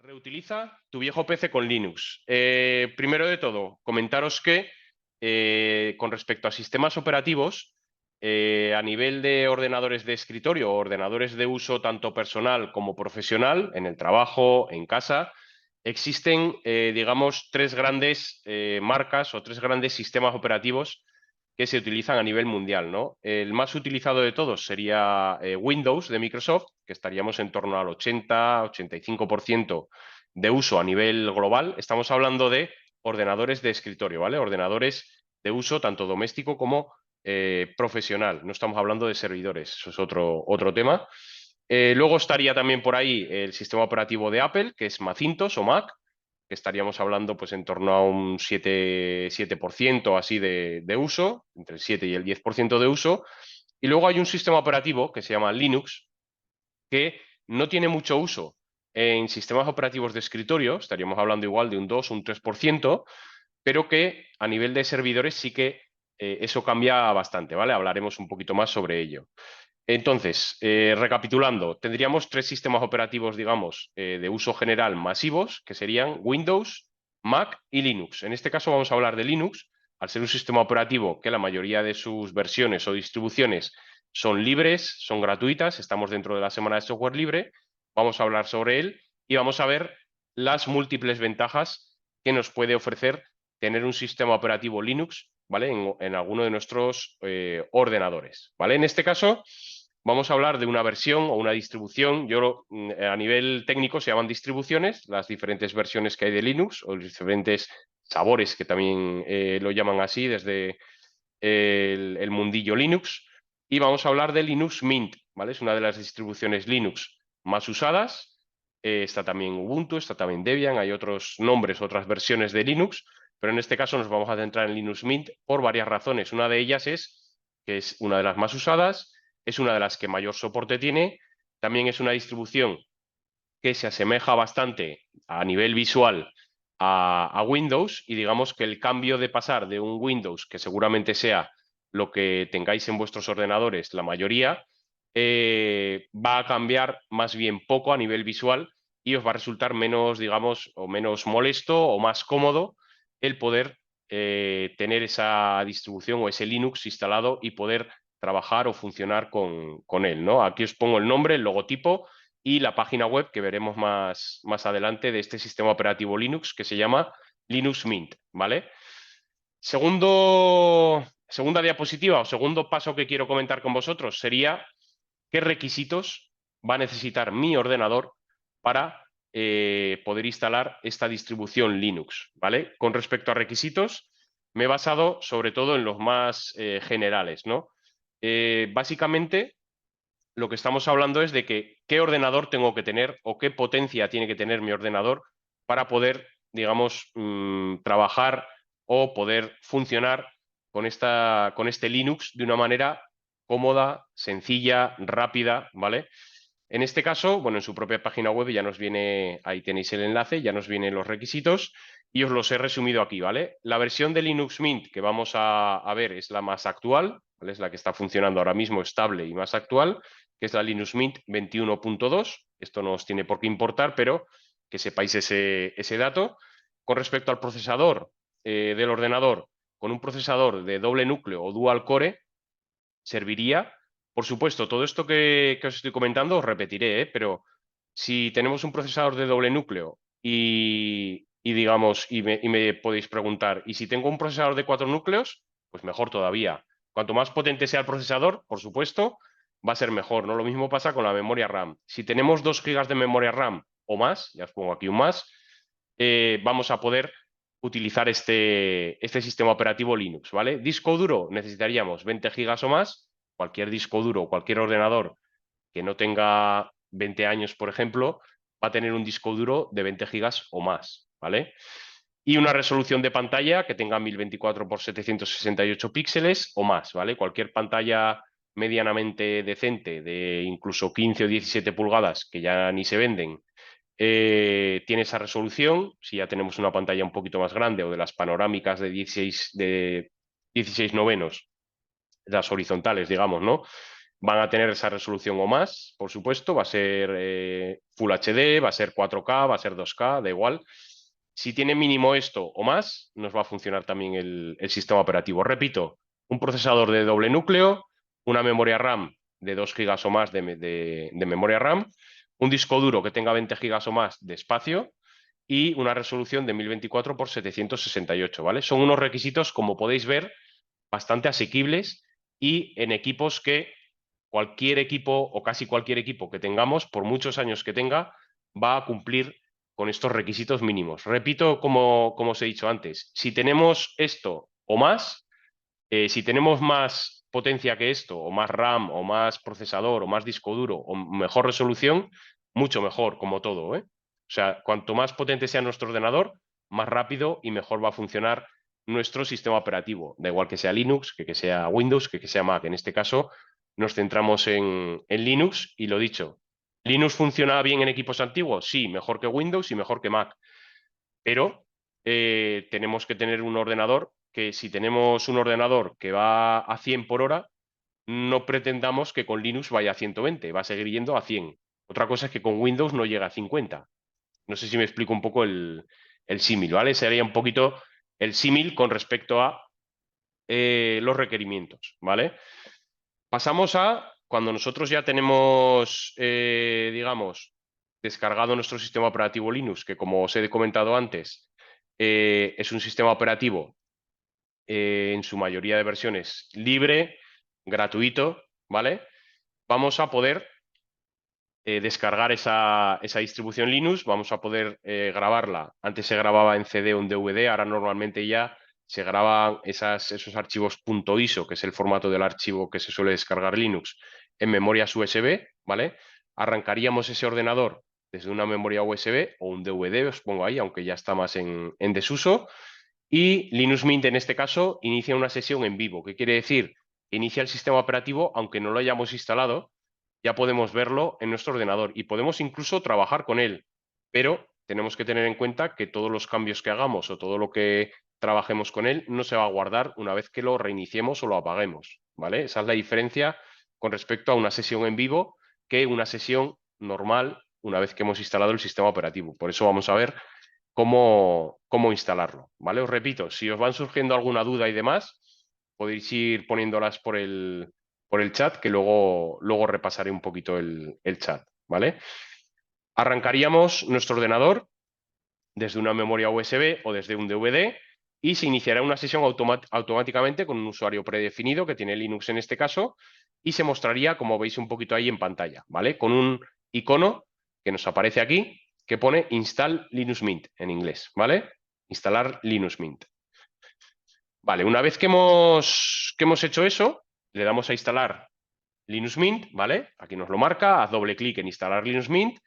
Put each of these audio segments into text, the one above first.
Reutiliza tu viejo PC con Linux. Primero de todo, comentaros que con respecto a sistemas operativos, a nivel de ordenadores de escritorio o ordenadores de uso tanto personal como profesional, en el trabajo, en casa, existen, digamos, tres grandes marcas o tres grandes sistemas operativos que se utilizan a nivel mundial, ¿no? El más utilizado de todos sería Windows de Microsoft, que estaríamos en torno al 80-85% de uso a nivel global. Estamos hablando de ordenadores de escritorio, ¿vale? Ordenadores de uso tanto doméstico como profesional. No estamos hablando de servidores, eso es otro tema. Luego estaría también por ahí el sistema operativo de Apple, que es Macintosh o Mac, que estaríamos hablando pues en torno a un 7% así de uso, entre el 7 y el 10% de uso. Y luego hay un sistema operativo que se llama Linux, que no tiene mucho uso en sistemas operativos de escritorio, estaríamos hablando igual de un 2 o un 3%, pero que a nivel de servidores sí que eso cambia bastante, ¿vale? Hablaremos un poquito más sobre ello. Entonces, recapitulando, tendríamos tres sistemas operativos, digamos, de uso general masivos, que serían Windows, Mac y Linux. En este caso vamos a hablar de Linux, al ser un sistema operativo que la mayoría de sus versiones o distribuciones son libres, son gratuitas, estamos dentro de la semana de software libre, vamos a hablar sobre él y vamos a ver las múltiples ventajas que nos puede ofrecer tener un sistema operativo Linux, ¿vale? En alguno de nuestros ordenadores, ¿vale? En este caso vamos a hablar de una versión o una distribución. A nivel técnico se llaman distribuciones, las diferentes versiones que hay de Linux o los diferentes sabores que también lo llaman así desde el mundillo Linux. Y vamos a hablar de Linux Mint, ¿vale? Es una de las distribuciones Linux más usadas. Está también Ubuntu, está también Debian, hay otros nombres, otras versiones de Linux, pero en este caso nos vamos a centrar en Linux Mint por varias razones. Una de ellas es que es una de las más usadas, es una de las que mayor soporte tiene, también es una distribución que se asemeja bastante a nivel visual a Windows y digamos que el cambio de pasar de un Windows, que seguramente sea lo que tengáis en vuestros ordenadores, la mayoría, va a cambiar más bien poco a nivel visual y os va a resultar menos, digamos, o menos molesto o más cómodo el poder tener esa distribución o ese Linux instalado y poder trabajar o funcionar con él, ¿no? Aquí os pongo el nombre, el logotipo y la página web que veremos más adelante de este sistema operativo Linux que se llama Linux Mint, ¿vale? Segunda diapositiva o segundo paso que quiero comentar con vosotros sería qué requisitos va a necesitar mi ordenador para poder instalar esta distribución Linux, ¿vale? Con respecto a requisitos, me he basado sobre todo en los más generales, ¿no? Básicamente, lo que estamos hablando es de que qué ordenador tengo que tener o qué potencia tiene que tener mi ordenador para poder, digamos, trabajar o poder funcionar con este Linux de una manera cómoda, sencilla, rápida, ¿vale? En este caso, bueno, en su propia página web ya nos viene, ahí tenéis el enlace, ya nos vienen los requisitos y os los he resumido aquí, ¿vale? La versión de Linux Mint que vamos a ver es la más actual, ¿vale? Es la que está funcionando ahora mismo, estable y más actual, que es la Linux Mint 21.2. Esto no os tiene por qué importar, pero que sepáis ese dato. Con respecto al procesador del ordenador, con un procesador de doble núcleo o dual core, serviría. Por supuesto, todo esto que os estoy comentando os repetiré, pero si tenemos un procesador de doble núcleo y digamos, y me podéis preguntar, ¿y si tengo un procesador de 4 núcleos? Pues mejor todavía. Cuanto más potente sea el procesador, por supuesto, va a ser mejor, ¿no? Lo mismo pasa con la memoria RAM. Si tenemos 2 GB de memoria RAM o más, ya os pongo aquí un más, vamos a poder utilizar este sistema operativo Linux, ¿vale? Disco duro, necesitaríamos 20 gigas o más. Cualquier disco duro, cualquier ordenador que no tenga 20 años, por ejemplo, va a tener un disco duro de 20 gigas o más, ¿vale? Y una resolución de pantalla que tenga 1024 por 768 píxeles o más, ¿vale? Cualquier pantalla medianamente decente de incluso 15 o 17 pulgadas, que ya ni se venden, tiene esa resolución. Si ya tenemos una pantalla un poquito más grande o de las panorámicas de 16 novenos, las horizontales, digamos, ¿no? van a tener esa resolución o más, por supuesto, va a ser Full HD, va a ser 4K, va a ser 2K, da igual. Si tiene mínimo esto o más, nos va a funcionar también el sistema operativo. Repito, un procesador de doble núcleo, una memoria RAM de 2 GB o más de memoria RAM, un disco duro que tenga 20 GB o más de espacio y una resolución de 1024 por 768, ¿vale? Son unos requisitos, como podéis ver, bastante asequibles y en equipos que cualquier equipo o casi cualquier equipo que tengamos, por muchos años que tenga, va a cumplir con estos requisitos mínimos. Repito, como os he dicho antes, si tenemos esto o más, si tenemos más potencia que esto, o más RAM, o más procesador, o más disco duro, o mejor resolución, mucho mejor, como todo, ¿eh? O sea, cuanto más potente sea nuestro ordenador, más rápido y mejor va a funcionar nuestro sistema operativo. Da igual que sea Linux, que sea Windows, que sea Mac. En este caso, nos centramos en Linux y lo dicho. ¿Linux funciona bien en equipos antiguos? Sí, mejor que Windows y mejor que Mac. Pero tenemos que tener un ordenador que si tenemos un ordenador que va a 100 por hora, no pretendamos que con Linux vaya a 120, va a seguir yendo a 100. Otra cosa es que con Windows no llega a 50. No sé si me explico un poco el símil, ¿vale? Sería un poquito el símil con respecto a los requerimientos, ¿vale? Pasamos a cuando nosotros ya tenemos, digamos, descargado nuestro sistema operativo Linux, que como os he comentado antes, es un sistema operativo en su mayoría de versiones libre, gratuito, ¿vale? Vamos a poder descargar esa distribución Linux, vamos a poder grabarla. Antes se grababa en CD o en DVD, ahora normalmente ya se graban esos archivos .iso, que es el formato del archivo que se suele descargar Linux, en memorias USB, ¿vale? Arrancaríamos ese ordenador desde una memoria USB o un DVD, os pongo ahí, aunque ya está más en desuso. Y Linux Mint en este caso inicia una sesión en vivo. ¿Qué quiere decir? Inicia el sistema operativo, aunque no lo hayamos instalado, ya podemos verlo en nuestro ordenador y podemos incluso trabajar con él. Pero tenemos que tener en cuenta que todos los cambios que hagamos o todo lo que trabajemos con él no se va a guardar una vez que lo reiniciemos o lo apaguemos, ¿vale? Esa es la diferencia con respecto a una sesión en vivo que una sesión normal una vez que hemos instalado el sistema operativo. Por eso vamos a ver cómo instalarlo, ¿vale? Os repito, si os van surgiendo alguna duda y demás, podéis ir poniéndolas por el chat, que luego repasaré un poquito el chat, ¿vale? Arrancaríamos nuestro ordenador desde una memoria USB o desde un DVD y se iniciará una sesión automáticamente con un usuario predefinido que tiene Linux en este caso y se mostraría, como veis un poquito ahí en pantalla, ¿vale? Con un icono que nos aparece aquí que pone Install Linux Mint en inglés, ¿vale? Instalar Linux Mint. Vale, una vez que hemos hecho eso, le damos a instalar Linux Mint, ¿vale? Aquí nos lo marca, haz doble clic en instalar Linux Mint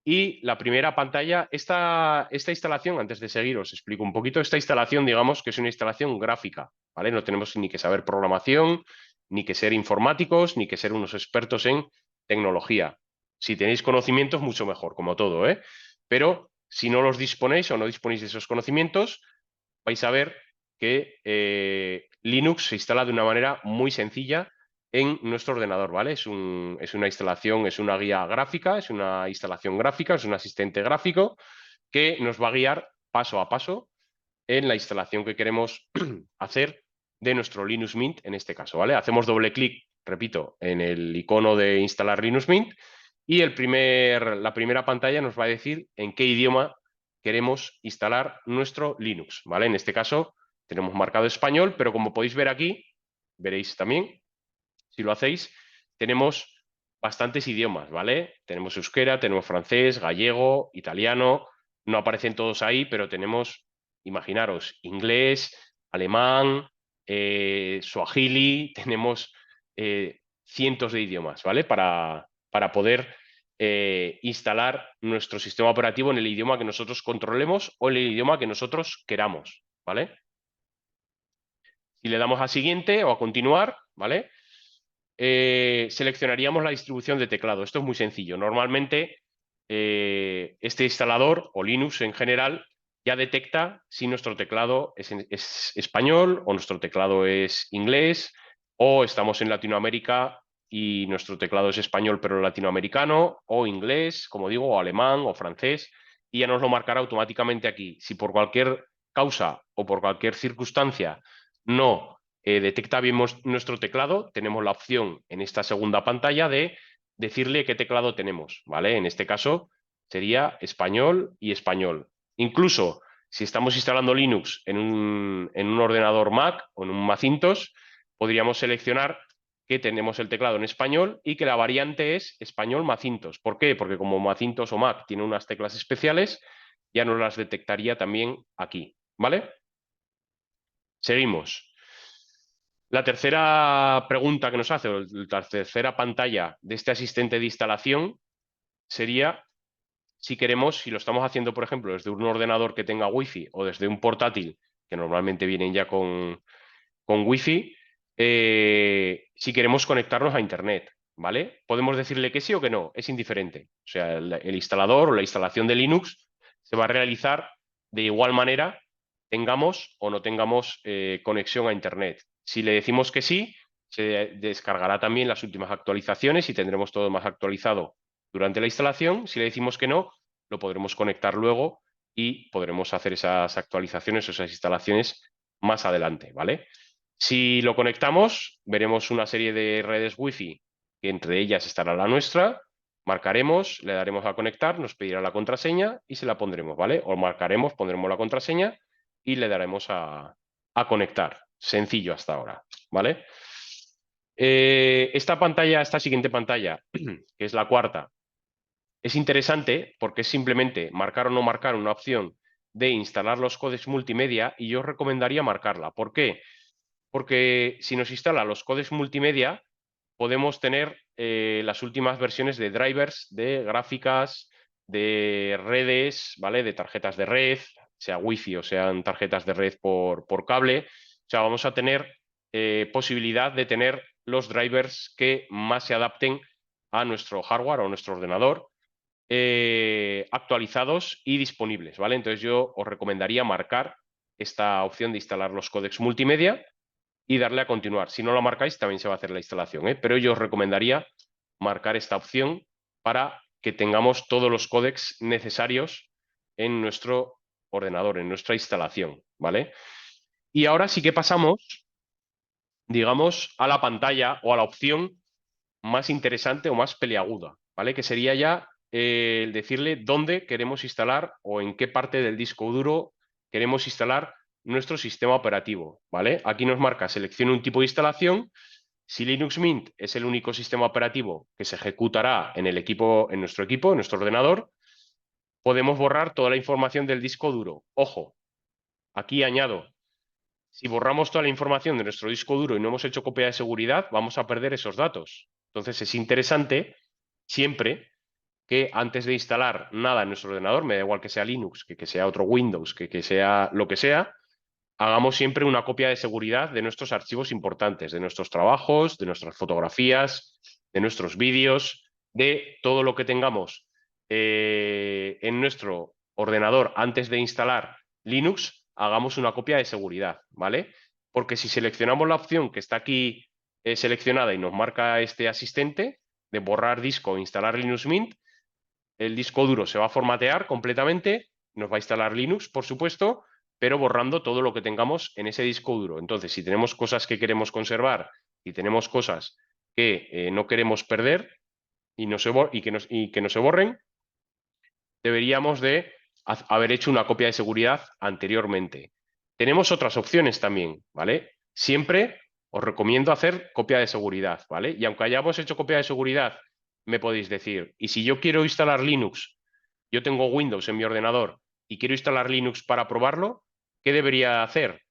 y la primera pantalla, esta instalación, antes de seguir os explico un poquito, esta instalación digamos que es una instalación gráfica, ¿vale? No tenemos ni que saber programación, ni que ser informáticos, ni que ser unos expertos en tecnología. Si tenéis conocimientos, mucho mejor, como todo, ¿eh? Pero si no los disponéis o no disponéis de esos conocimientos, vais a ver que Linux se instala de una manera muy sencilla en nuestro ordenador, ¿vale? Es una instalación, es una guía gráfica, es una instalación gráfica, es un asistente gráfico que nos va a guiar paso a paso en la instalación que queremos hacer de nuestro Linux Mint en este caso, ¿vale? Hacemos doble clic, repito, en el icono de instalar Linux Mint y la primera pantalla nos va a decir en qué idioma queremos instalar nuestro Linux, ¿vale? En este caso tenemos marcado español, pero como podéis ver aquí, veréis también, si lo hacéis, tenemos bastantes idiomas, ¿vale? Tenemos euskera, tenemos francés, gallego, italiano, no aparecen todos ahí, pero tenemos, imaginaros, inglés, alemán, swahili, tenemos cientos de idiomas, ¿vale? Para poder instalar nuestro sistema operativo en el idioma que nosotros controlemos o en el idioma que nosotros queramos, ¿vale? Si le damos a siguiente o a continuar, ¿vale? Seleccionaríamos la distribución de teclado. Esto es muy sencillo. Normalmente este instalador o Linux en general ya detecta si nuestro teclado es español o nuestro teclado es inglés o estamos en Latinoamérica y nuestro teclado es español pero latinoamericano, o inglés, como digo, o alemán o francés, y ya nos lo marcará automáticamente aquí. Si por cualquier causa o por cualquier circunstancia no detecta bien nuestro teclado, tenemos la opción en esta segunda pantalla de decirle qué teclado tenemos, ¿vale? En este caso sería español y español. Incluso si estamos instalando Linux en un ordenador Mac o en un Macintosh, podríamos seleccionar que tenemos el teclado en español y que la variante es español Macintosh. ¿Por qué? Porque como Macintosh o Mac tiene unas teclas especiales, ya nos las detectaría también aquí, ¿vale? Seguimos. La tercera pregunta que nos hace, o la tercera pantalla de este asistente de instalación sería si queremos, si lo estamos haciendo, por ejemplo, desde un ordenador que tenga Wi-Fi o desde un portátil, que normalmente vienen ya con Wi-Fi, si queremos conectarnos a Internet, ¿vale? Podemos decirle que sí o que no, es indiferente. O sea, el instalador o la instalación de Linux se va a realizar de igual manera, tengamos o no tengamos conexión a Internet. Si le decimos que sí, se descargará también las últimas actualizaciones y tendremos todo más actualizado durante la instalación. Si le decimos que no, lo podremos conectar luego y podremos hacer esas actualizaciones o esas instalaciones más adelante, ¿vale? Si lo conectamos, veremos una serie de redes Wi-Fi, que entre ellas estará la nuestra, marcaremos, le daremos a conectar, nos pedirá la contraseña y se la pondremos, ¿vale? O marcaremos, pondremos la contraseña y le daremos a conectar. Sencillo hasta ahora, ¿vale? Esta siguiente pantalla, que es la cuarta, es interesante porque es simplemente marcar o no marcar una opción de instalar los códecs multimedia y yo os recomendaría marcarla. ¿Por qué? Porque si nos instala los códecs multimedia, podemos tener las últimas versiones de drivers, de gráficas, de redes, ¿vale? De tarjetas de red, sea Wi-Fi o sean tarjetas de red por cable. O sea, vamos a tener posibilidad de tener los drivers que más se adapten a nuestro hardware o a nuestro ordenador, actualizados y disponibles, ¿vale? Entonces yo os recomendaría marcar esta opción de instalar los códecs multimedia y darle a continuar. Si no lo marcáis, también se va a hacer la instalación, ¿eh? Pero yo os recomendaría marcar esta opción para que tengamos todos los códecs necesarios en nuestro ordenador, en nuestra instalación, ¿vale? Y ahora sí que pasamos, digamos, a la pantalla o a la opción más interesante o más peliaguda, ¿vale? Que sería ya el decirle dónde queremos instalar o en qué parte del disco duro queremos instalar nuestro sistema operativo, ¿vale? Aquí nos marca, seleccione un tipo de instalación. Si Linux Mint es el único sistema operativo que se ejecutará en el equipo, en nuestro ordenador, podemos borrar toda la información del disco duro. Ojo, aquí añado, si borramos toda la información de nuestro disco duro y no hemos hecho copia de seguridad, vamos a perder esos datos. Entonces es interesante siempre que antes de instalar nada en nuestro ordenador, me da igual que sea Linux, que sea otro Windows, que sea lo que sea, hagamos siempre una copia de seguridad de nuestros archivos importantes, de nuestros trabajos, de nuestras fotografías, de nuestros vídeos, de todo lo que tengamos en nuestro ordenador antes de instalar Linux, hagamos una copia de seguridad, ¿vale? Porque si seleccionamos la opción que está aquí seleccionada y nos marca este asistente de borrar disco e instalar Linux Mint, el disco duro se va a formatear completamente, nos va a instalar Linux, por supuesto, pero borrando todo lo que tengamos en ese disco duro. Entonces, si tenemos cosas que queremos conservar y tenemos cosas que no queremos perder y que no se borren, deberíamos de haber hecho una copia de seguridad anteriormente. Tenemos otras opciones también, ¿vale? Siempre os recomiendo hacer copia de seguridad, ¿vale? Y aunque hayamos hecho copia de seguridad, me podéis decir, ¿y si yo quiero instalar Linux? Yo tengo Windows en mi ordenador y quiero instalar Linux para probarlo, ¿qué debería hacer?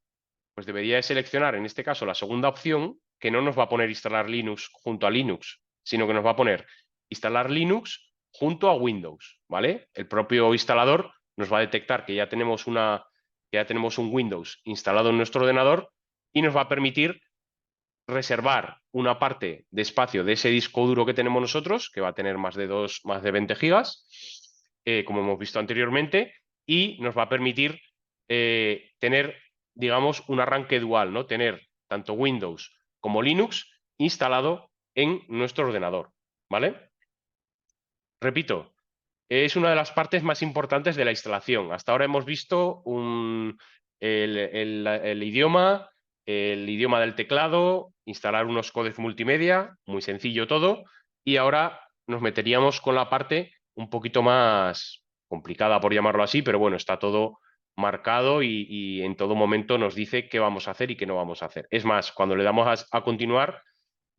Pues debería de seleccionar, en este caso, la segunda opción, que no nos va a poner instalar Linux junto a Linux, sino que nos va a poner instalar Linux junto a Windows, ¿vale? El propio instalador nos va a detectar que ya tenemos un Windows instalado en nuestro ordenador y nos va a permitir reservar una parte de espacio de ese disco duro que tenemos nosotros, que va a tener más de 20 gigas, como hemos visto anteriormente, y nos va a permitir tener, digamos, un arranque dual, ¿no? Tener tanto Windows como Linux instalado en nuestro ordenador, ¿vale? Repito, es una de las partes más importantes de la instalación. Hasta ahora hemos visto el idioma del teclado, instalar unos códecs multimedia, muy sencillo todo, y ahora nos meteríamos con la parte un poquito más complicada, por llamarlo así, pero bueno, está todo marcado y en todo momento nos dice qué vamos a hacer y qué no vamos a hacer. Es más, cuando le damos a continuar,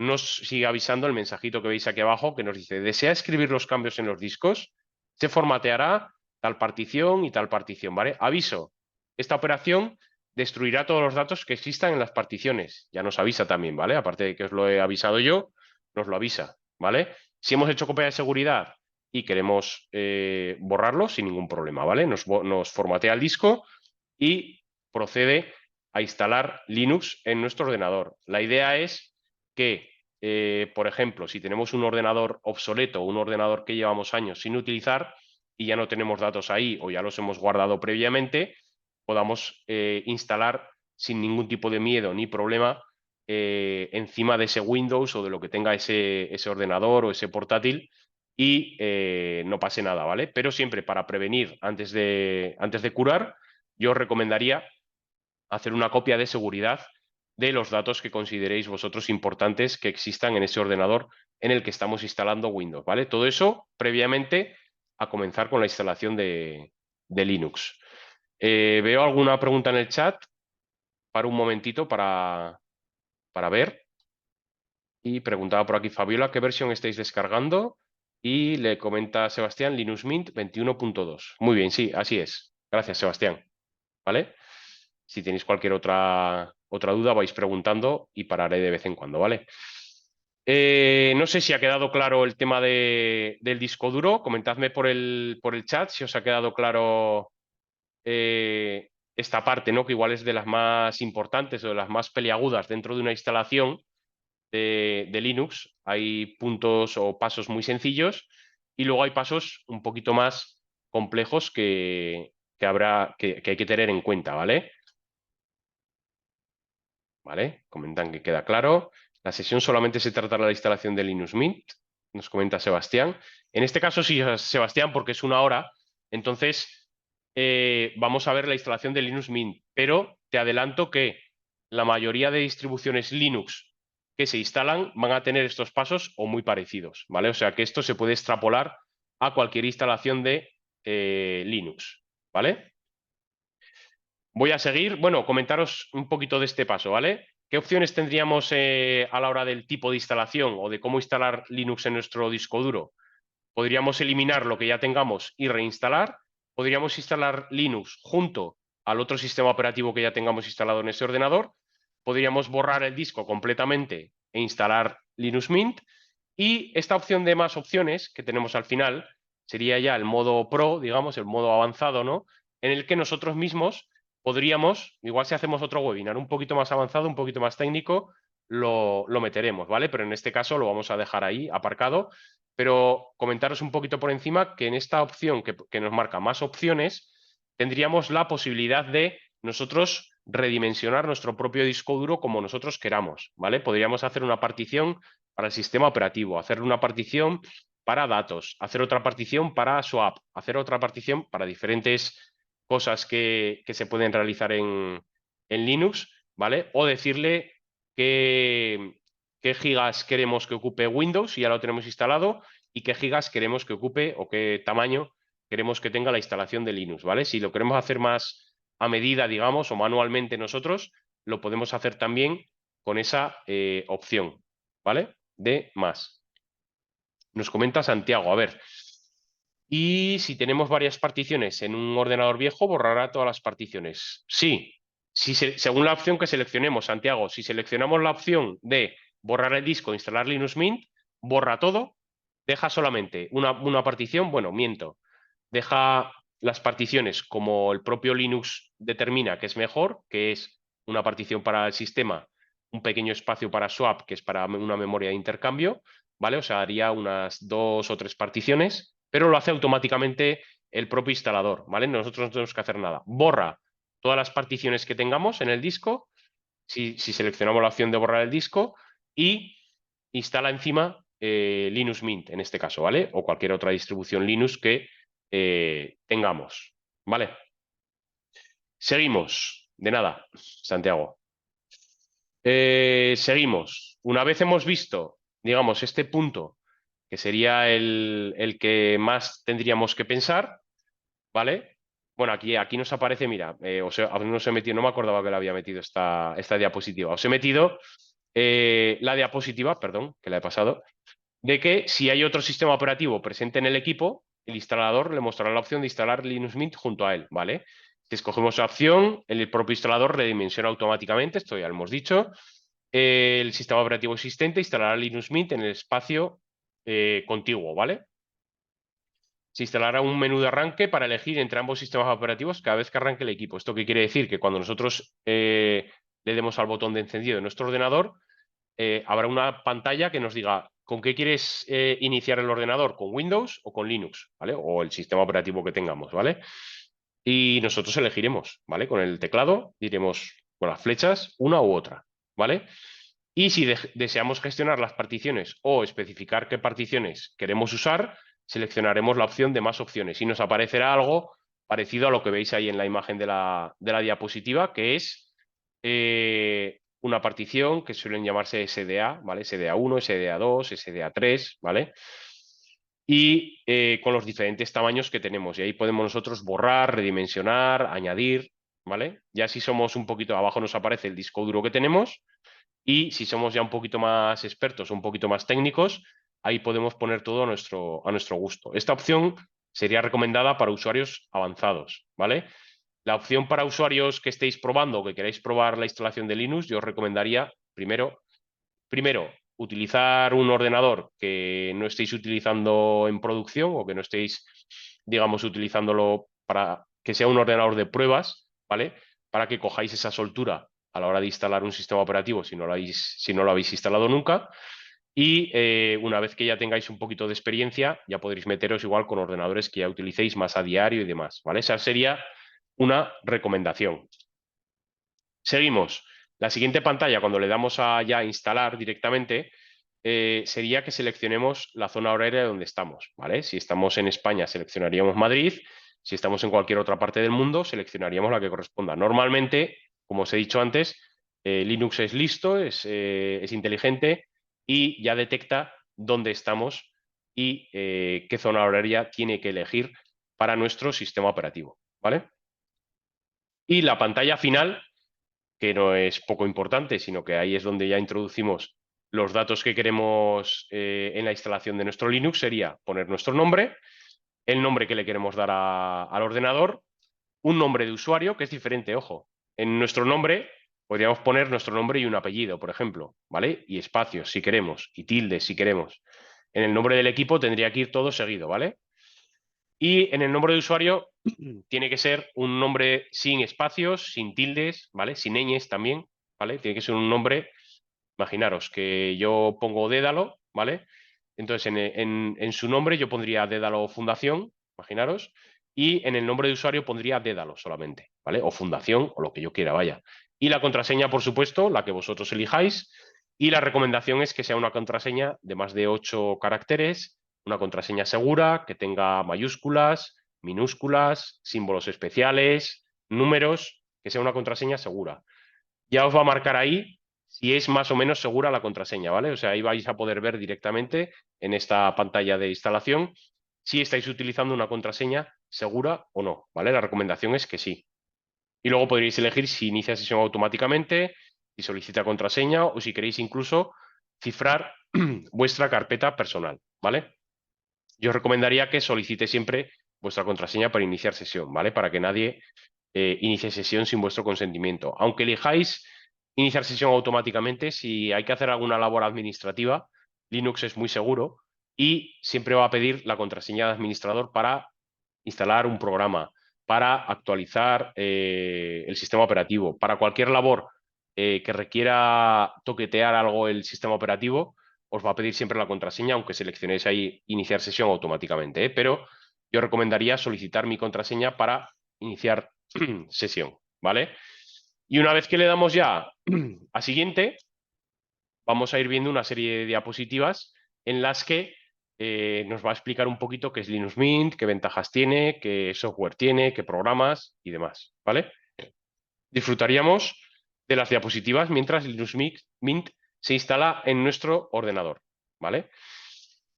nos sigue avisando el mensajito que veis aquí abajo que nos dice: ¿desea escribir los cambios en los discos? Se formateará tal partición y tal partición, ¿vale? Aviso, esta operación destruirá todos los datos que existan en las particiones. Ya nos avisa también, ¿vale? Aparte de que os lo he avisado yo, nos lo avisa, ¿vale? Si hemos hecho copia de seguridad y queremos borrarlo, sin ningún problema, ¿vale? Nos formatea el disco y procede a instalar Linux en nuestro ordenador. La idea es que, por ejemplo, si tenemos un ordenador obsoleto, un ordenador que llevamos años sin utilizar y ya no tenemos datos ahí o ya los hemos guardado previamente, podamos instalar sin ningún tipo de miedo ni problema encima de ese Windows o de lo que tenga ese ordenador o ese portátil y no pase nada, ¿vale? Pero siempre para prevenir antes de curar, yo os recomendaría hacer una copia de seguridad de los datos que consideréis vosotros importantes que existan en ese ordenador en el que estamos instalando Windows, ¿vale? Todo eso previamente a comenzar con la instalación de Linux. Veo alguna pregunta en el chat. Para un momentito para ver. Y preguntaba por aquí Fabiola qué versión estáis descargando. Y le comenta Sebastián Linux Mint 21.2. Muy bien, sí, así es. Gracias, Sebastián. ¿Vale? Si tenéis cualquier otra duda, vais preguntando y pararé de vez en cuando, ¿vale? No sé si ha quedado claro el tema del disco duro. Comentadme por el chat si os ha quedado claro esta parte, ¿no? Que igual es de las más importantes o de las más peliagudas dentro de una instalación de Linux. Hay puntos o pasos muy sencillos y luego hay pasos un poquito más complejos que hay que tener en cuenta, ¿vale? ¿Vale? Comentan que queda claro. La sesión solamente se tratará de la instalación de Linux Mint, nos comenta Sebastián. En este caso sí, Sebastián, porque es una hora, entonces vamos a ver la instalación de Linux Mint, pero te adelanto que la mayoría de distribuciones Linux que se instalan van a tener estos pasos o muy parecidos, ¿vale? O sea que esto se puede extrapolar a cualquier instalación de Linux, ¿vale? Voy a seguir, bueno, comentaros un poquito de este paso, ¿vale? ¿Qué opciones tendríamos a la hora del tipo de instalación o de cómo instalar Linux en nuestro disco duro? Podríamos eliminar lo que ya tengamos y reinstalar. Podríamos instalar Linux junto al otro sistema operativo que ya tengamos instalado en ese ordenador. Podríamos borrar el disco completamente e instalar Linux Mint. Y esta opción de más opciones que tenemos al final sería ya el modo Pro, digamos, el modo avanzado, ¿no? En el que nosotros mismos podríamos, igual si hacemos otro webinar un poquito más avanzado, un poquito más técnico, lo meteremos, ¿vale? Pero en este caso lo vamos a dejar ahí aparcado. Pero comentaros un poquito por encima que en esta opción que nos marca más opciones, tendríamos la posibilidad de nosotros redimensionar nuestro propio disco duro como nosotros queramos, ¿vale? Podríamos hacer una partición para el sistema operativo, hacer una partición para datos, hacer otra partición para swap, hacer otra partición para diferentes cosas que se pueden realizar en Linux, ¿vale? O decirle qué gigas queremos que ocupe Windows, si ya lo tenemos instalado, y qué gigas queremos que ocupe o qué tamaño queremos que tenga la instalación de Linux, ¿vale? Si lo queremos hacer más a medida, digamos, o manualmente nosotros, lo podemos hacer también con esa opción, ¿vale? De más. Nos comenta Santiago, a ver. Y si tenemos varias particiones en un ordenador viejo, borrará todas las particiones. Sí, según la opción que seleccionemos, Santiago, si seleccionamos la opción de borrar el disco, instalar Linux Mint, borra todo, deja solamente una partición, bueno, miento, deja las particiones como el propio Linux determina que es mejor, que es una partición para el sistema, un pequeño espacio para swap, que es para una memoria de intercambio, ¿vale? O sea, haría unas 2 o 3 particiones, pero lo hace automáticamente el propio instalador, ¿vale? Nosotros no tenemos que hacer nada. Borra todas las particiones que tengamos en el disco, si seleccionamos la opción de borrar el disco, y instala encima Linux Mint, en este caso, ¿vale? O cualquier otra distribución Linux que tengamos, ¿vale? Seguimos. De nada, Santiago. Seguimos. Una vez hemos visto, digamos, este punto, que sería el que más tendríamos que pensar, ¿vale? Bueno, aquí nos aparece, mira, aún no os he metido, no me acordaba que le había metido esta diapositiva. Os he metido la diapositiva, perdón, que la he pasado, de que si hay otro sistema operativo presente en el equipo, el instalador le mostrará la opción de instalar Linux Mint junto a él, ¿vale? Si escogemos la opción, el propio instalador redimensiona automáticamente, esto ya lo hemos dicho. El sistema operativo existente instalará Linux Mint en el espacio contiguo, ¿vale? Se instalará un menú de arranque para elegir entre ambos sistemas operativos cada vez que arranque el equipo. ¿Esto qué quiere decir? Que cuando nosotros le demos al botón de encendido de nuestro ordenador, habrá una pantalla que nos diga con qué quieres iniciar el ordenador, con Windows o con Linux, ¿vale? O el sistema operativo que tengamos, ¿vale? Y nosotros elegiremos, ¿vale? Con el teclado diremos con las flechas una u otra, ¿vale? Y si deseamos gestionar las particiones o especificar qué particiones queremos usar, seleccionaremos la opción de más opciones y nos aparecerá algo parecido a lo que veis ahí en la imagen de la diapositiva, que es una partición que suelen llamarse SDA, ¿vale? SDA1, SDA2, SDA3, ¿vale? Y con los diferentes tamaños que tenemos. Y ahí podemos nosotros borrar, redimensionar, añadir, ¿vale? Ya si somos un poquito, abajo nos aparece el disco duro que tenemos. Y si somos ya un poquito más expertos, un poquito más técnicos, ahí podemos poner todo a nuestro gusto. Esta opción sería recomendada para usuarios avanzados, ¿vale? La opción para usuarios que estéis probando o que queráis probar la instalación de Linux, yo os recomendaría primero, utilizar un ordenador que no estéis utilizando en producción o que no estéis, digamos, utilizándolo para que sea un ordenador de pruebas, ¿vale? Para que cojáis esa soltura a la hora de instalar un sistema operativo si no lo habéis instalado nunca. Y una vez que ya tengáis un poquito de experiencia, ya podréis meteros igual con ordenadores que ya utilicéis más a diario y demás, ¿vale? Esa sería una recomendación. Seguimos. La siguiente pantalla, cuando le damos a ya instalar directamente, sería que seleccionemos la zona horaria donde estamos, ¿vale? Si estamos en España, seleccionaríamos Madrid. Si estamos en cualquier otra parte del mundo, seleccionaríamos la que corresponda. Normalmente, como os he dicho antes, Linux es listo, es inteligente y ya detecta dónde estamos y qué zona horaria tiene que elegir para nuestro sistema operativo, ¿vale? Y la pantalla final, que no es poco importante, sino que ahí es donde ya introducimos los datos que queremos en la instalación de nuestro Linux, sería poner nuestro nombre, el nombre que le queremos dar al ordenador, un nombre de usuario, que es diferente, ojo. En nuestro nombre podríamos poner nuestro nombre y un apellido, por ejemplo, ¿vale? Y espacios, si queremos, y tildes, si queremos. En el nombre del equipo tendría que ir todo seguido, ¿vale? Y en el nombre de usuario tiene que ser un nombre sin espacios, sin tildes, ¿vale? Sin ñes también, ¿vale? Tiene que ser un nombre, imaginaros que yo pongo Dédalo, ¿vale? Entonces en su nombre yo pondría Dédalo Fundación, imaginaros, y en el nombre de usuario pondría Dédalo solamente, ¿vale? O Fundación, o lo que yo quiera, vaya. Y la contraseña, por supuesto, la que vosotros elijáis, y la recomendación es que sea una contraseña de más de 8 caracteres, una contraseña segura, que tenga mayúsculas, minúsculas, símbolos especiales, números, que sea una contraseña segura. Ya os va a marcar ahí si es más o menos segura la contraseña, ¿vale? O sea, ahí vais a poder ver directamente en esta pantalla de instalación si estáis utilizando una contraseña segura o no, ¿vale? La recomendación es que sí. Y luego podréis elegir si inicia sesión automáticamente, si solicita contraseña o si queréis incluso cifrar vuestra carpeta personal, ¿vale? Yo os recomendaría que solicite siempre vuestra contraseña para iniciar sesión, ¿vale? Para que nadie inicie sesión sin vuestro consentimiento. Aunque elijáis iniciar sesión automáticamente, si hay que hacer alguna labor administrativa, Linux es muy seguro y siempre va a pedir la contraseña de administrador para instalar un programa, para actualizar el sistema operativo, para cualquier labor que requiera toquetear algo el sistema operativo, os va a pedir siempre la contraseña, aunque seleccionéis ahí iniciar sesión automáticamente, ¿eh? Pero yo recomendaría solicitar mi contraseña para iniciar sesión, ¿vale? Y una vez que le damos ya a siguiente, vamos a ir viendo una serie de diapositivas en las que nos va a explicar un poquito qué es Linux Mint, qué ventajas tiene, qué software tiene, qué programas y demás, ¿vale? Disfrutaríamos de las diapositivas mientras Linux Mint se instala en nuestro ordenador, ¿vale?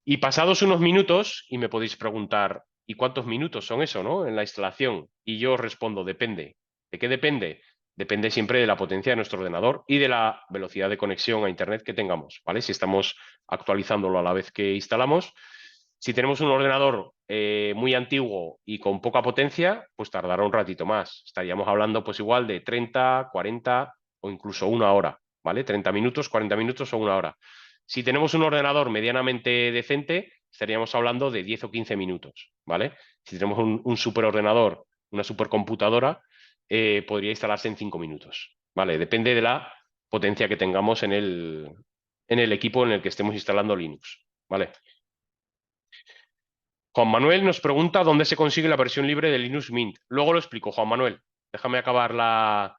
Y pasados unos minutos, y me podéis preguntar, ¿y cuántos minutos son eso, no? En la instalación. Y yo os respondo, depende. ¿De qué depende? Depende siempre de la potencia de nuestro ordenador y de la velocidad de conexión a Internet que tengamos, ¿vale? Si estamos actualizándolo a la vez que instalamos. Si tenemos un ordenador muy antiguo y con poca potencia, pues tardará un ratito más. Estaríamos hablando pues igual de 30, 40 o incluso una hora, ¿vale? 30 minutos, 40 minutos o una hora. Si tenemos un ordenador medianamente decente, estaríamos hablando de 10 o 15 minutos, ¿vale? Si tenemos un superordenador, una supercomputadora, podría instalarse en 5 minutos, ¿vale? Depende de la potencia que tengamos en el equipo en el que estemos instalando Linux, ¿vale? Juan Manuel nos pregunta dónde se consigue la versión libre de Linux Mint. Luego lo explico, Juan Manuel. Déjame acabar la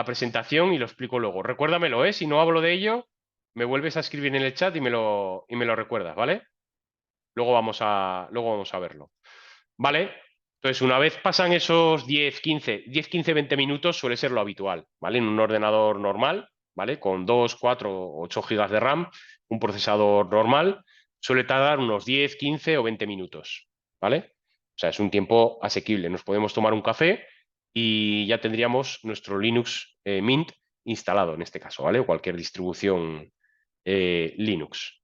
presentación y lo explico luego. Recuérdamelo, ¿eh? Si no hablo de ello, me vuelves a escribir en el chat y me lo recuerdas, ¿vale? Luego vamos a verlo. ¿Vale? Entonces, una vez pasan esos 10, 15, 20 minutos suele ser lo habitual, ¿vale? En un ordenador normal, ¿vale? Con 2, 4, 8 gigas de RAM, un procesador normal, suele tardar unos 10, 15 o 20 minutos, ¿vale? O sea, es un tiempo asequible. Nos podemos tomar un café y ya tendríamos nuestro Linux Mint instalado en este caso, ¿vale? Cualquier distribución Linux.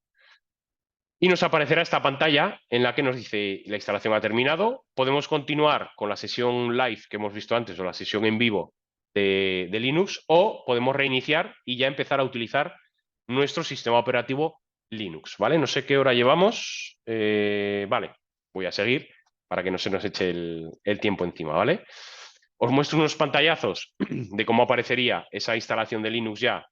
Y nos aparecerá esta pantalla en la que nos dice la instalación ha terminado. Podemos continuar con la sesión live que hemos visto antes o la sesión en vivo de Linux o podemos reiniciar y ya empezar a utilizar nuestro sistema operativo Linux, ¿vale? No sé qué hora llevamos. Vale, voy a seguir para que no se nos eche el tiempo encima, ¿vale? Os muestro unos pantallazos de cómo aparecería esa instalación de Linux ya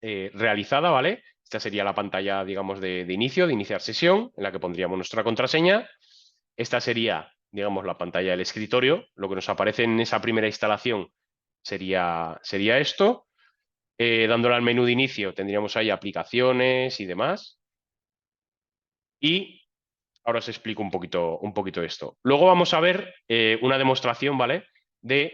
realizada, ¿vale? Esta sería la pantalla, digamos, de inicio, de iniciar sesión, en la que pondríamos nuestra contraseña. Esta sería, digamos, la pantalla del escritorio. Lo que nos aparece en esa primera instalación sería esto. Dándole al menú de inicio tendríamos ahí aplicaciones y demás. Y ahora os explico un poquito esto. Luego vamos a ver una demostración, ¿vale? De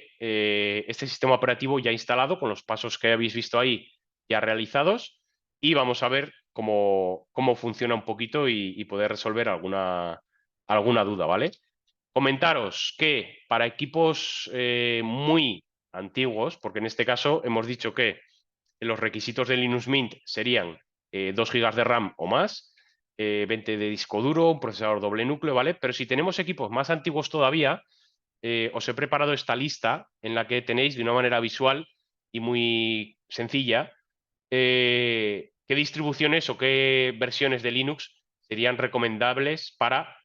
este sistema operativo ya instalado con los pasos que habéis visto ahí ya realizados y vamos a ver cómo funciona un poquito y poder resolver alguna duda, ¿vale? Comentaros que para equipos muy antiguos, porque en este caso hemos dicho que los requisitos de Linux Mint serían 2 GB de RAM o más, 20 de disco duro, un procesador doble núcleo, ¿vale? Pero si tenemos equipos más antiguos todavía, os he preparado esta lista en la que tenéis de una manera visual y muy sencilla qué distribuciones o qué versiones de Linux serían recomendables para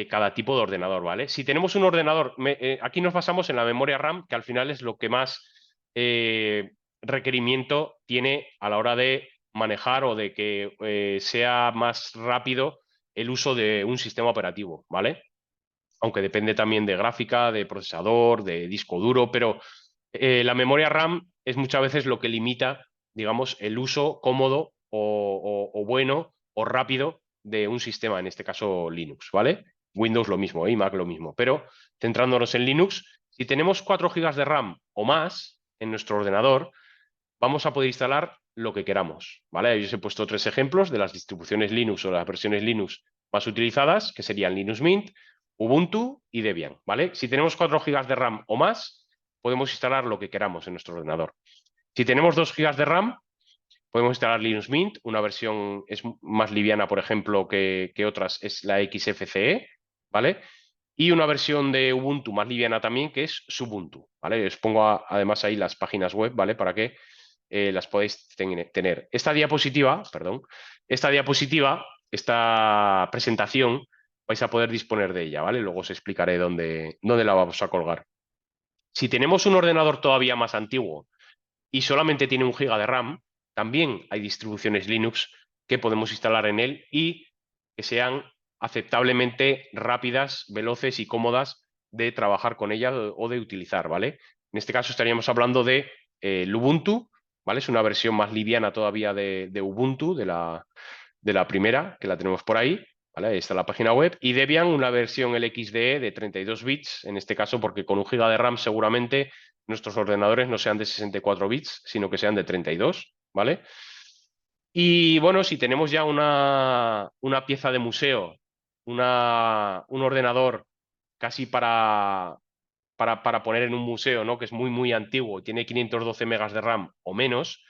cada tipo de ordenador, ¿vale? Si tenemos un ordenador, aquí nos basamos en la memoria RAM, que al final es lo que más requerimiento tiene a la hora de manejar o de que sea más rápido el uso de un sistema operativo, ¿vale? Aunque depende también de gráfica, de procesador, de disco duro, pero la memoria RAM es muchas veces lo que limita, digamos, el uso cómodo o bueno o rápido de un sistema, en este caso Linux, ¿vale? Windows lo mismo, y Mac lo mismo, pero centrándonos en Linux, si tenemos 4 GB de RAM o más en nuestro ordenador, vamos a poder instalar lo que queramos, ¿vale? Ahí os he puesto 3 ejemplos de las distribuciones Linux o las versiones Linux más utilizadas, que serían Linux Mint, Ubuntu y Debian, ¿vale? Si tenemos 4 GB de RAM o más, podemos instalar lo que queramos en nuestro ordenador. Si tenemos 2 GB de RAM, podemos instalar Linux Mint, una versión es más liviana, por ejemplo, que otras, es la XFCE, ¿vale? Y una versión de Ubuntu más liviana también, que es Subuntu, ¿vale? Os pongo además ahí las páginas web, ¿vale? Para que las podéis tener. Esta diapositiva, esta presentación, vais a poder disponer de ella, ¿vale? Luego os explicaré dónde la vamos a colgar. Si tenemos un ordenador todavía más antiguo y solamente tiene 1 GB de RAM, también hay distribuciones Linux que podemos instalar en él y que sean aceptablemente rápidas, veloces y cómodas de trabajar con ella o de utilizar, ¿vale? En este caso estaríamos hablando de Ubuntu, ¿vale? Es una versión más liviana todavía de Ubuntu, de la primera, que la tenemos por ahí, ¿vale? Ahí está la página web. Y Debian, una versión LXDE de 32 bits, en este caso porque con 1 GB de RAM seguramente nuestros ordenadores no sean de 64 bits, sino que sean de 32, ¿vale? Y bueno, si tenemos ya una pieza de museo, un ordenador casi para poner en un museo, ¿no? Que es muy, muy antiguo, tiene 512 megas de RAM o menos,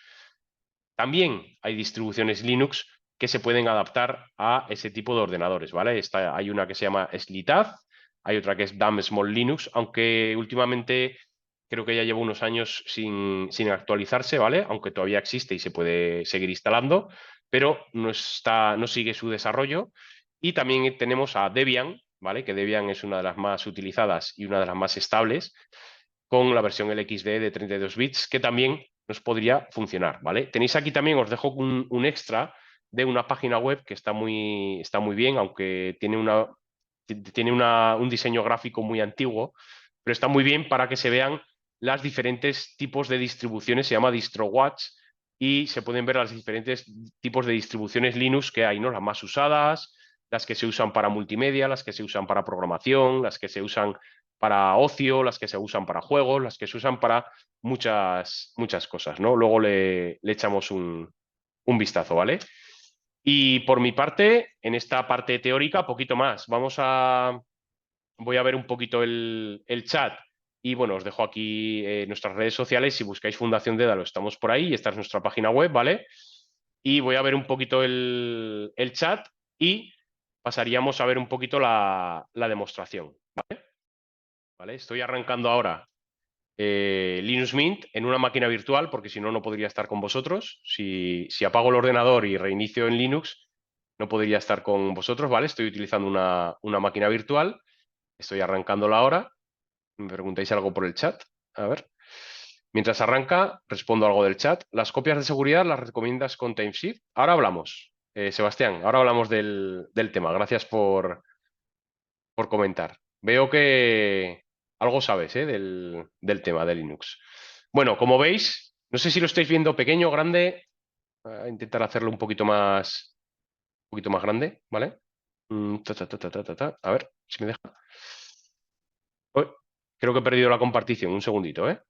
también hay distribuciones Linux que se pueden adaptar a ese tipo de ordenadores, ¿vale? Hay una que se llama Slitaz, hay otra que es DAM Small Linux, aunque últimamente creo que ya lleva unos años sin actualizarse, ¿vale? Aunque todavía existe y se puede seguir instalando, pero no sigue su desarrollo. Y también tenemos a Debian, ¿vale? Que Debian es una de las más utilizadas y una de las más estables, con la versión LXD de 32 bits, que también nos podría funcionar, ¿vale? Tenéis aquí también, os dejo un extra de una página web que está muy bien, aunque tiene un diseño gráfico muy antiguo, pero está muy bien para que se vean las diferentes tipos de distribuciones, se llama DistroWatch, y se pueden ver los diferentes tipos de distribuciones Linux que hay, ¿no? Las más usadas, las que se usan para multimedia, las que se usan para programación, las que se usan para ocio, las que se usan para juegos, las que se usan para muchas cosas, ¿no? Luego le echamos un vistazo, ¿vale? Y por mi parte, en esta parte teórica, poquito más. Voy a ver un poquito el chat y bueno, os dejo aquí nuestras redes sociales. Si buscáis Fundación Dédalo, estamos por ahí y esta es nuestra página web, ¿vale? Y voy a ver un poquito el chat y pasaríamos a ver un poquito la demostración, ¿vale? Estoy arrancando ahora Linux Mint en una máquina virtual, porque si no, no podría estar con vosotros. Si apago el ordenador y reinicio en Linux, no podría estar con vosotros, ¿vale? Estoy utilizando una máquina virtual, estoy arrancándola ahora. Me preguntáis algo por el chat. A ver. Mientras arranca, respondo algo del chat. Las copias de seguridad las recomiendas con Timeshift. Ahora hablamos, Sebastián, ahora hablamos del tema. Gracias por comentar. Veo que algo sabes, del tema de Linux. Bueno, como veis, no sé si lo estáis viendo pequeño o grande. Voy a intentar hacerlo un poquito más grande, ¿vale? A ver si me deja. Uy, creo que he perdido la compartición. Un segundito, ¿eh?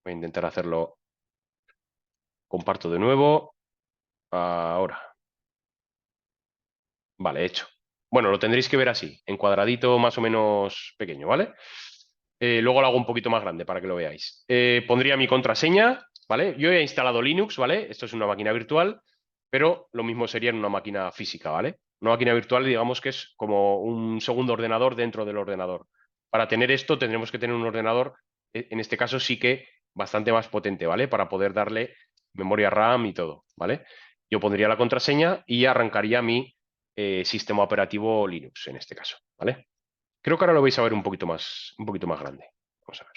Voy a intentar hacerlo. Comparto de nuevo. Ahora. Vale, hecho. Bueno, lo tendréis que ver así, en cuadradito más o menos pequeño, ¿vale? Luego lo hago un poquito más grande para que lo veáis. Pondría mi contraseña, ¿vale? Yo he instalado Linux, ¿vale? Esto es una máquina virtual, pero lo mismo sería en una máquina física, ¿vale? Una máquina virtual, digamos que es como un segundo ordenador dentro del ordenador. Para tener esto tendremos que tener un ordenador, en este caso sí que bastante más potente, ¿vale? Para poder darle memoria RAM y todo, ¿vale? Yo pondría la contraseña y arrancaría mi sistema operativo Linux, en este caso, ¿vale? Creo que ahora lo vais a ver un poquito más grande. Vamos a ver.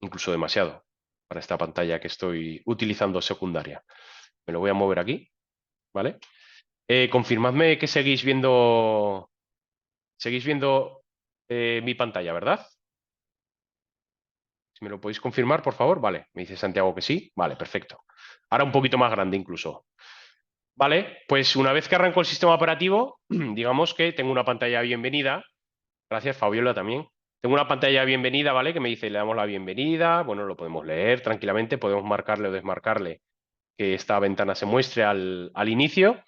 Incluso demasiado para esta pantalla que estoy utilizando secundaria. Me lo voy a mover aquí, ¿vale? Confirmadme que seguís viendo mi pantalla, ¿verdad? Si me lo podéis confirmar, por favor. Vale, me dice Santiago que sí. Vale, perfecto. Ahora un poquito más grande incluso. Vale, pues una vez que arranco el sistema operativo, digamos que tengo una pantalla de bienvenida. Gracias, Fabiola, también. Tengo una pantalla de bienvenida, ¿vale? Que me dice, le damos la bienvenida. Bueno, lo podemos leer tranquilamente. Podemos marcarle o desmarcarle que esta ventana se muestre al inicio.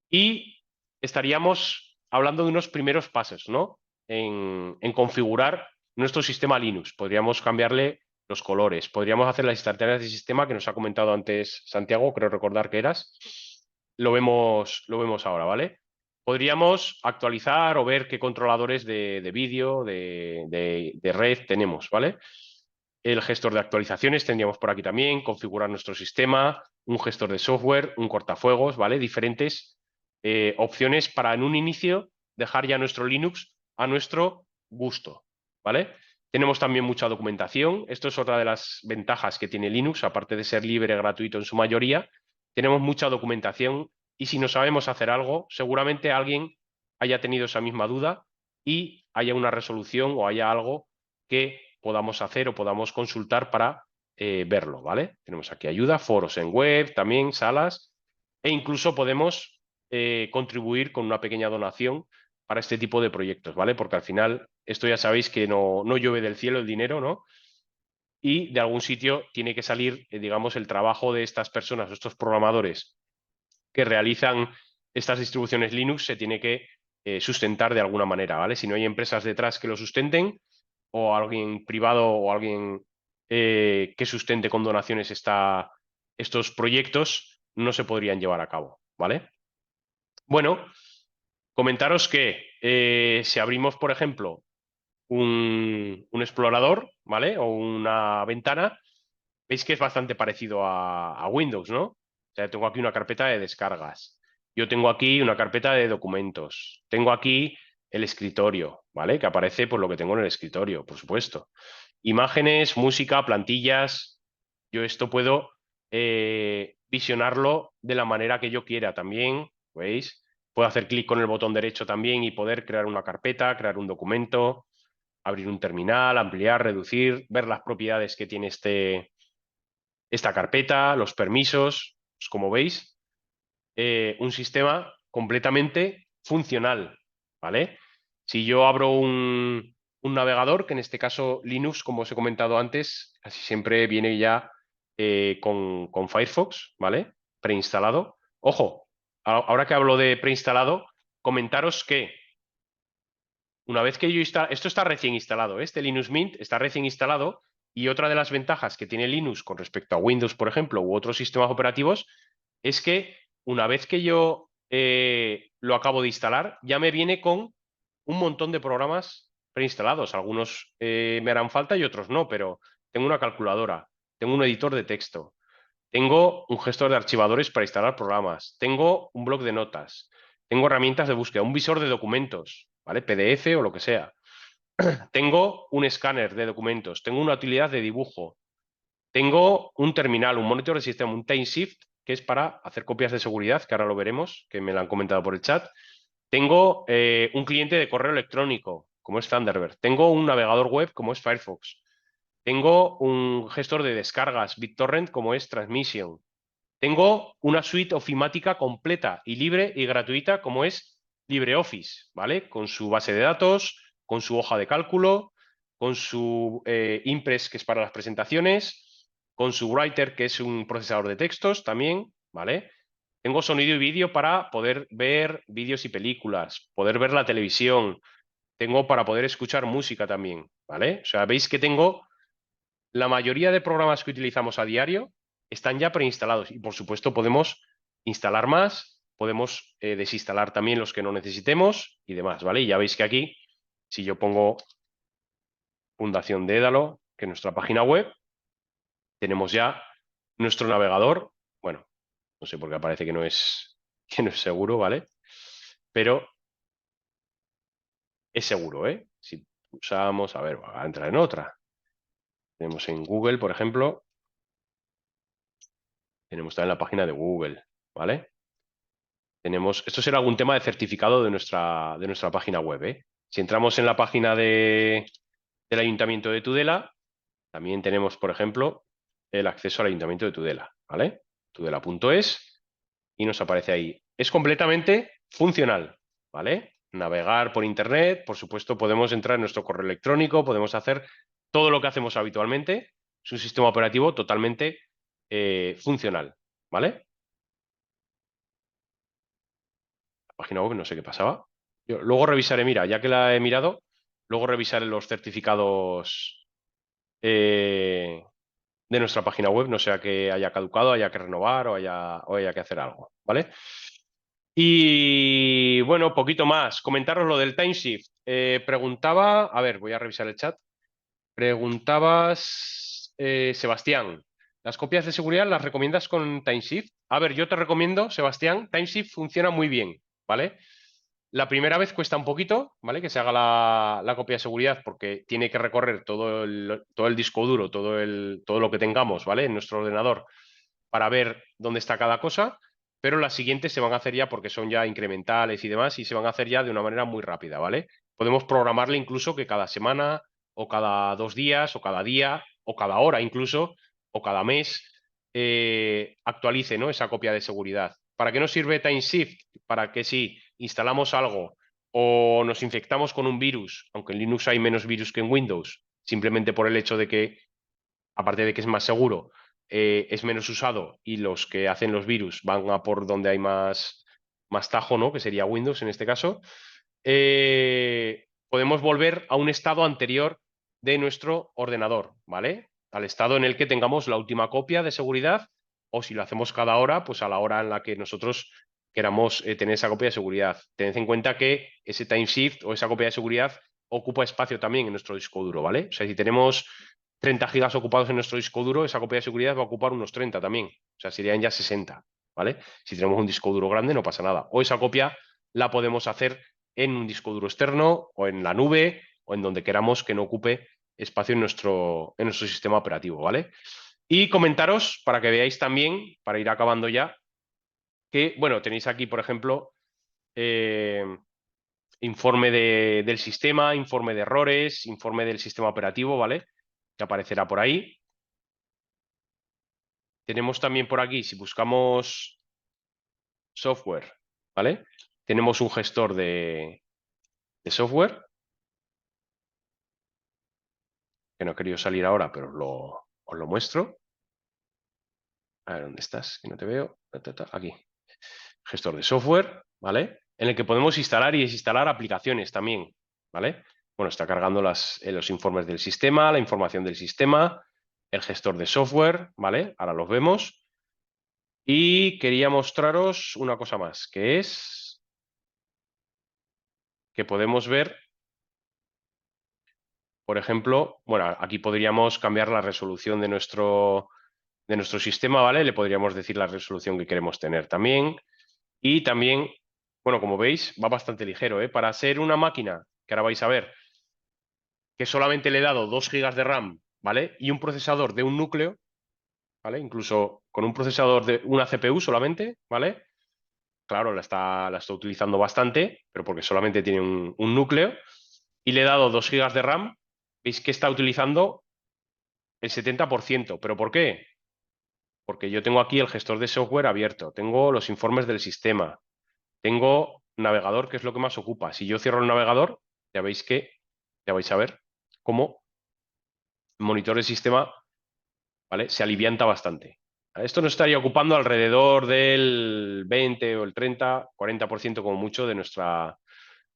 Y estaríamos hablando de unos primeros pasos, ¿no? En configurar nuestro sistema Linux. Podríamos cambiarle los colores. Podríamos hacer las instantáneas de sistema que nos ha comentado antes Santiago, creo recordar que eras. Lo vemos ahora, ¿vale? Podríamos actualizar o ver qué controladores de vídeo, de red tenemos, ¿vale? El gestor de actualizaciones tendríamos por aquí también, configurar nuestro sistema, un gestor de software, un cortafuegos, ¿vale? Diferentes opciones para en un inicio dejar ya nuestro Linux a nuestro gusto, ¿vale? Tenemos también mucha documentación. Esto es otra de las ventajas que tiene Linux, aparte de ser libre, gratuito en su mayoría. Tenemos mucha documentación y si no sabemos hacer algo, seguramente alguien haya tenido esa misma duda y haya una resolución o haya algo que podamos hacer o podamos consultar para verlo, ¿vale? Tenemos aquí ayuda, foros en web, también salas, e incluso podemos contribuir con una pequeña donación para este tipo de proyectos, ¿vale? Porque al final, esto ya sabéis que no llueve del cielo el dinero, ¿no? Y de algún sitio tiene que salir, digamos, el trabajo de estas personas, estos programadores que realizan estas distribuciones Linux, se tiene que sustentar de alguna manera, ¿vale? Si no hay empresas detrás que lo sustenten, o alguien privado o alguien que sustente con donaciones estos proyectos, no se podrían llevar a cabo, ¿vale? Bueno, comentaros que si abrimos, por ejemplo, un explorador, ¿vale? O una ventana, veis que es bastante parecido a Windows, ¿no? O sea, tengo aquí una carpeta de descargas. Yo tengo aquí una carpeta de documentos. Tengo aquí el escritorio, ¿vale? Que aparece por lo que tengo en el escritorio, por supuesto. Imágenes, música, plantillas. Yo esto puedo visionarlo de la manera que yo quiera también, ¿veis? Puedo hacer clic con el botón derecho también y poder crear una carpeta, crear un documento, abrir un terminal, ampliar, reducir, ver las propiedades que tiene esta carpeta, los permisos, pues como veis, un sistema completamente funcional, ¿vale? Si yo abro un navegador, que en este caso Linux, como os he comentado antes, casi siempre viene ya con Firefox, ¿vale? Preinstalado. Ojo, ahora que hablo de preinstalado, comentaros que una vez que yo esto está recién instalado, este Linux Mint está recién instalado, y otra de las ventajas que tiene Linux con respecto a Windows, por ejemplo, u otros sistemas operativos, es que una vez que yo lo acabo de instalar, ya me viene con un montón de programas preinstalados. Algunos me harán falta y otros no, pero tengo una calculadora, tengo un editor de texto, tengo un gestor de archivadores para instalar programas, tengo un bloc de notas, tengo herramientas de búsqueda, un visor de documentos, ¿vale? PDF o lo que sea. Tengo un escáner de documentos, tengo una utilidad de dibujo, tengo un terminal, un monitor de sistema, un timeshift, que es para hacer copias de seguridad, que ahora lo veremos, que me lo han comentado por el chat. Tengo un cliente de correo electrónico, como es Thunderbird. Tengo un navegador web, como es Firefox. Tengo un gestor de descargas, BitTorrent, como es Transmission. Tengo una suite ofimática completa y libre y gratuita, como es LibreOffice, ¿vale? Con su base de datos, con su hoja de cálculo, con su Impress, que es para las presentaciones, con su Writer, que es un procesador de textos también, ¿vale? Tengo sonido y vídeo para poder ver vídeos y películas, poder ver la televisión. Tengo para poder escuchar música también, ¿vale? O sea, veis que tengo la mayoría de programas que utilizamos a diario están ya preinstalados y, por supuesto, podemos instalar más, podemos desinstalar también los que no necesitemos y demás, ¿vale? Y ya veis que aquí, si yo pongo Fundación Dédalo, que es nuestra página web, tenemos ya nuestro navegador. Bueno, no sé por qué aparece que no es seguro, ¿vale? Pero es seguro, ¿eh? Si usamos, a ver, voy a entrar en otra. Tenemos en Google, por ejemplo, tenemos también la página de Google, ¿vale? Esto será algún tema de certificado de nuestra página web, ¿eh? Si entramos en la página del Ayuntamiento de Tudela, también tenemos, por ejemplo, el acceso al Ayuntamiento de Tudela, ¿vale? Tudela.es, y nos aparece ahí. Es completamente funcional, ¿vale? Navegar por Internet, por supuesto, podemos entrar en nuestro correo electrónico, podemos hacer todo lo que hacemos habitualmente. Es un sistema operativo totalmente funcional, ¿vale? Página web, no sé qué pasaba. Yo luego revisaré, mira, ya que la he mirado, luego revisaré los certificados de nuestra página web, no sea que haya caducado, haya que renovar o haya que hacer algo, ¿vale? Y bueno, poquito más. Comentaros lo del timeshift. Preguntaba, a ver, voy a revisar el chat. Preguntabas, Sebastián, ¿las copias de seguridad las recomiendas con timeshift? A ver, yo te recomiendo, Sebastián, timeshift funciona muy bien, ¿vale? La primera vez cuesta un poquito, ¿vale? Que se haga la copia de seguridad porque tiene que recorrer todo el disco duro, todo lo que tengamos, ¿vale? En nuestro ordenador para ver dónde está cada cosa, pero las siguientes se van a hacer ya porque son ya incrementales y demás y se van a hacer ya de una manera muy rápida, ¿vale? podemos programarle incluso que cada semana o cada 2 días o cada día o cada hora incluso o cada mes actualice, ¿no?, esa copia de seguridad. ¿Para qué nos sirve TimeShift? Para que si instalamos algo o nos infectamos con un virus, aunque en Linux hay menos virus que en Windows, simplemente por el hecho de que, aparte de que es más seguro, es menos usado y los que hacen los virus van a por donde hay más tajo, ¿no?, que sería Windows en este caso, podemos volver a un estado anterior de nuestro ordenador, ¿vale? Al estado en el que tengamos la última copia de seguridad, o si lo hacemos cada hora, pues a la hora en la que nosotros queramos tener esa copia de seguridad. Tened en cuenta que ese time shift o esa copia de seguridad ocupa espacio también en nuestro disco duro, ¿vale? O sea, si tenemos 30 gigas ocupados en nuestro disco duro, esa copia de seguridad va a ocupar unos 30 también. O sea, serían ya 60, ¿vale? Si tenemos un disco duro grande no pasa nada. O esa copia la podemos hacer en un disco duro externo o en la nube o en donde queramos que no ocupe espacio en nuestro sistema operativo, ¿vale? Y comentaros para que veáis también, para ir acabando ya, que, bueno, tenéis aquí, por ejemplo, informe del sistema, informe de errores, informe del sistema operativo, ¿vale? Que aparecerá por ahí. Tenemos también por aquí, si buscamos software, ¿vale? Tenemos un gestor de software, que no he querido salir ahora, pero os lo muestro. A ver, ¿dónde estás? Que no te veo. Aquí. Gestor de software, ¿vale? En el que podemos instalar y desinstalar aplicaciones también, ¿vale? Bueno, está cargando los informes del sistema, la información del sistema, el gestor de software, ¿vale? Ahora los vemos. Y quería mostraros una cosa más, que es que podemos ver, por ejemplo, bueno, aquí podríamos cambiar la resolución de nuestro sistema, ¿vale? Le podríamos decir la resolución que queremos tener también. Y también, bueno, como veis, va bastante ligero, ¿eh? Para ser una máquina, que ahora vais a ver, que solamente le he dado 2 GB de RAM, ¿vale? Y un procesador de un núcleo, ¿vale? Incluso con un procesador de una CPU solamente, ¿vale? Claro, la está utilizando bastante, pero porque solamente tiene un núcleo. Y le he dado 2 GB de RAM. Veis que está utilizando el 70%. ¿Pero por qué? Porque yo tengo aquí el gestor de software abierto, tengo los informes del sistema, tengo navegador, que es lo que más ocupa. Si yo cierro el navegador, ya veis que, ya vais a ver cómo el monitor del sistema, ¿vale?, se alivianta bastante. Esto nos estaría ocupando alrededor del 20 o el 30, 40% como mucho de nuestra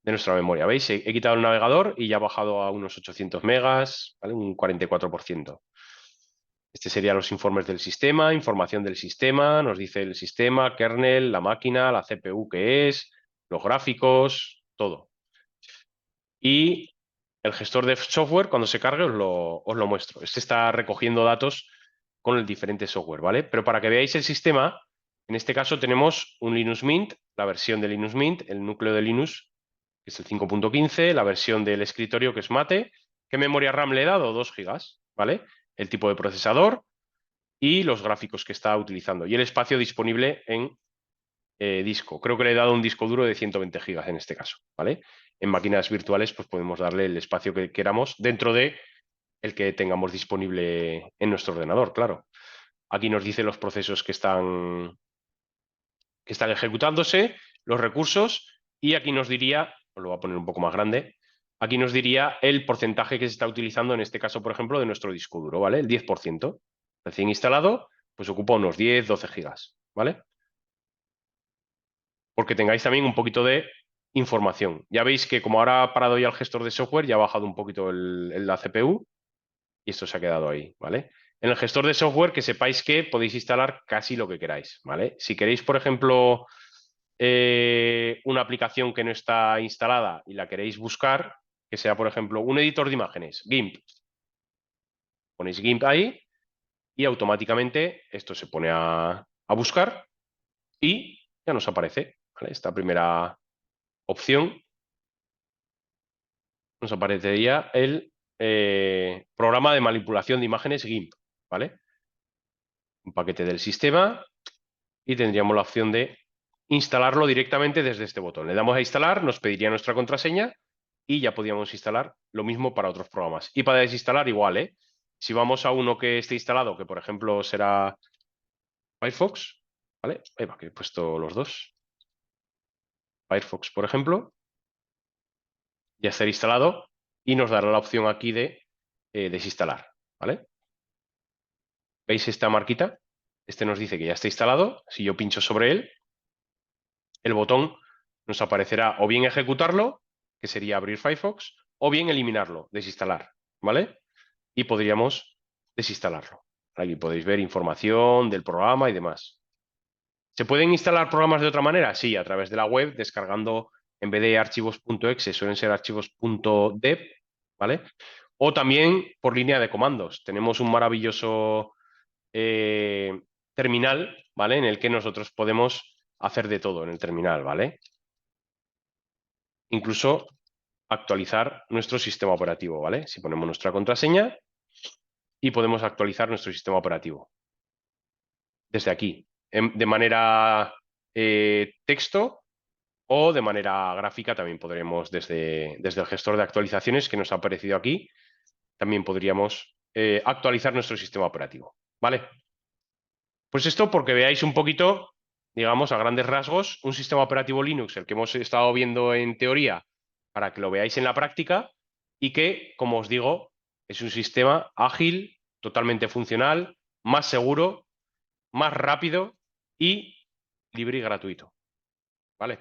memoria. ¿Veis? He quitado el navegador y ya ha bajado a unos 800 megas, ¿vale? Un 44%. Este serían los informes del sistema, información del sistema, nos dice el sistema, kernel, la máquina, la CPU que es, los gráficos, todo. Y el gestor de software, cuando se cargue, os lo muestro. Este está recogiendo datos con el diferente software, ¿vale? Pero para que veáis el sistema, en este caso tenemos un Linux Mint, la versión de Linux Mint, el núcleo de Linux, que es el 5.15, la versión del escritorio, que es Mate. ¿Qué memoria RAM le he dado? 2 GB, ¿vale? El tipo de procesador y los gráficos que está utilizando. Y el espacio disponible en disco. Creo que le he dado un disco duro de 120 GB en este caso, ¿vale? En máquinas virtuales pues podemos darle el espacio que queramos dentro de el que tengamos disponible en nuestro ordenador, claro. Aquí nos dice los procesos que están ejecutándose, los recursos, y aquí nos diría, os lo voy a poner un poco más grande, aquí nos diría el porcentaje que se está utilizando, en este caso, por ejemplo, de nuestro disco duro, ¿vale? El 10%. Recién instalado, pues ocupa unos 10, 12 gigas, ¿vale? Porque tengáis también un poquito de información. Ya veis que como ahora ha parado ya el gestor de software, ya ha bajado un poquito la CPU y esto se ha quedado ahí, ¿vale? En el gestor de software, que sepáis que podéis instalar casi lo que queráis, ¿vale? Si queréis, por ejemplo, una aplicación que no está instalada y la queréis buscar, que sea, por ejemplo, un editor de imágenes, GIMP. Ponéis GIMP ahí y automáticamente esto se pone a buscar y ya nos aparece, ¿vale? Esta primera opción nos aparecería el programa de manipulación de imágenes GIMP, ¿vale? Un paquete del sistema y tendríamos la opción de instalarlo directamente desde este botón. Le damos a instalar, nos pediría nuestra contraseña y ya podríamos instalar lo mismo para otros programas. Y para desinstalar igual, ¿eh? Si vamos a uno que esté instalado, que por ejemplo será Firefox, ¿vale? Ahí va, que he puesto los dos. Firefox, por ejemplo, ya estará instalado y nos dará la opción aquí de desinstalar, ¿vale? ¿Veis esta marquita? Este nos dice que ya está instalado. Si yo pincho sobre él, el botón nos aparecerá o bien ejecutarlo, que sería abrir Firefox, o bien eliminarlo, desinstalar, ¿vale? Y podríamos desinstalarlo. Aquí podéis ver información del programa y demás. ¿Se pueden instalar programas de otra manera? Sí, a través de la web, descargando, en vez de archivos.exe, suelen ser archivos.dev, ¿vale? O también por línea de comandos. Tenemos un maravilloso terminal, ¿vale? En el que nosotros podemos hacer de todo en el terminal, ¿vale? Incluso actualizar nuestro sistema operativo, ¿vale? Si ponemos nuestra contraseña y podemos actualizar nuestro sistema operativo desde aquí, de manera texto o de manera gráfica también podremos desde el gestor de actualizaciones que nos ha aparecido aquí, también podríamos actualizar nuestro sistema operativo, ¿vale? Pues esto porque veáis un poquito, digamos, a grandes rasgos, un sistema operativo Linux, el que hemos estado viendo en teoría, para que lo veáis en la práctica y que, como os digo, es un sistema ágil, totalmente funcional, más seguro, más rápido y libre y gratuito, ¿vale?